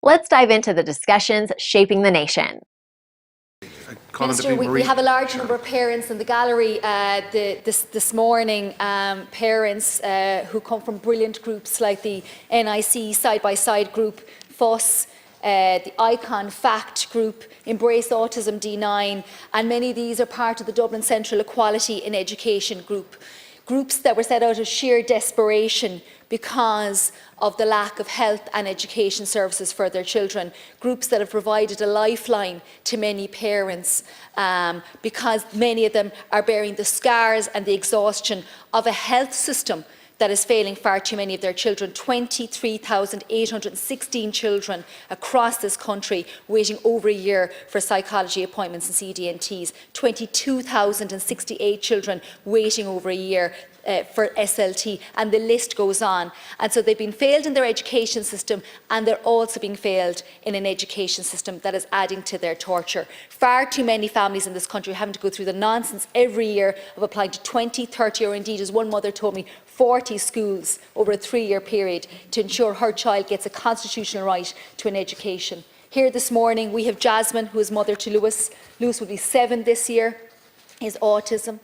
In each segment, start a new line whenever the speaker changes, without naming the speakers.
Let's dive into the discussions shaping the nation.
Minister, we have a large number of parents in the gallery this morning, parents who come from brilliant groups like the NIC Side by Side group, FUS, the ICON FACT group, Embrace Autism D9, and many of these are part of the Dublin Central Equality in Education group. Groups that were set out of sheer desperation because of the lack of health and education services for their children. Groups that have provided a lifeline to many parents because many of them are bearing the scars and the exhaustion of a health system that is failing far too many of their children. 23,816 children across this country waiting over a year for psychology appointments and CDNTs. 22,068 children waiting over a year for SLT, and the list goes on. And so they've been failed in their education system, and they're also being failed in an education system that is adding to their torture. Far too many families in this country are having to go through the nonsense every year of applying to 20, 30, or indeed, as one mother told me, 40 schools over a 3-year period to ensure her child gets a constitutional right to an education. Here this morning we have Jasmine, who is mother to Lewis. Lewis will be 7 this year. He has autism.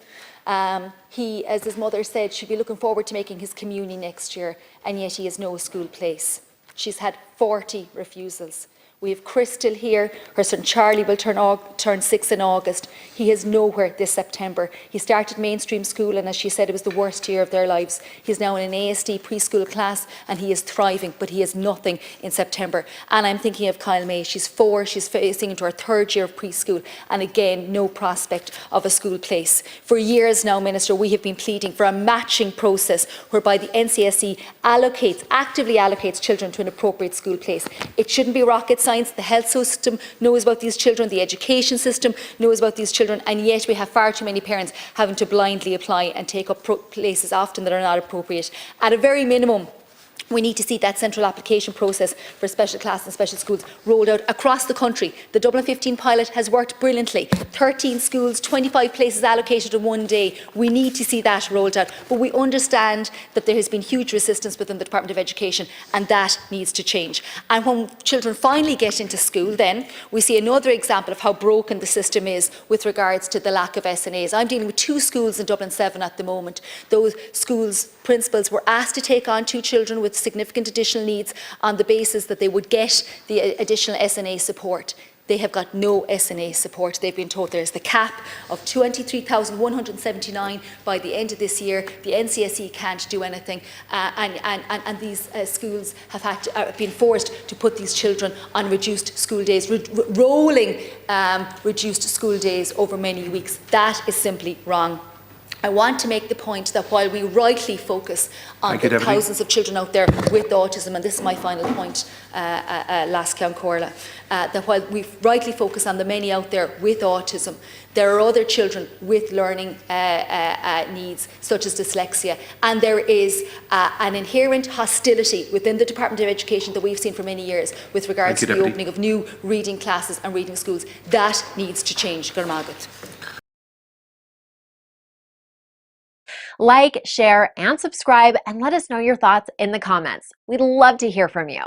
He, as his mother said, should be looking forward to making his communion next year, and yet he has no school place. She's had 40 refusals. We have Crystal here. Her son Charlie will turn 6 in August. He has nowhere this September. He started mainstream school, and as she said, it was the worst year of their lives. He's now in an ASD preschool class, and he is thriving, but he has nothing in September. And I'm thinking of Kyle May. She's 4. She's facing into her 3rd year of preschool, and again, no prospect of a school place. For years now, Minister, we have been pleading for a matching process whereby the NCSE actively allocates children to an appropriate school place. It shouldn't be rocket science. The health system knows about these children, the education system knows about these children, and yet we have far too many parents having to blindly apply and take up places often that are not appropriate. At a very minimum, we need to see that central application process for special classes and special schools rolled out across the country. The Dublin 15 pilot has worked brilliantly. 13 schools, 25 places allocated in one day. We need to see that rolled out. But we understand that there has been huge resistance within the Department of Education, and that needs to change. And when children finally get into school, then we see another example of how broken the system is with regards to the lack of SNAs. I'm dealing with 2 schools in Dublin 7 at the moment. Those schools' principals were asked to take on 2 children with significant additional needs on the basis that they would get the additional SNA support. They have got no SNA support. They've been told there's the cap of 23,179 by the end of this year. The NCSE can't do anything, and these schools have been forced to put these children on reduced school days, rolling reduced school days over many weeks. That is simply wrong. I want to make the point that while we rightly focus on the thousands of children out there with autism, and this is my final point, Las Corla, that while we rightly focus on the many out there with autism, there are other children with learning needs, such as dyslexia, and there is an inherent hostility within the Department of Education that we've seen for many years with regards to the opening of new reading classes and reading schools. That needs to change. Gurmagat.
Like, share, and subscribe, and let us know your thoughts in the comments. We'd love to hear from you.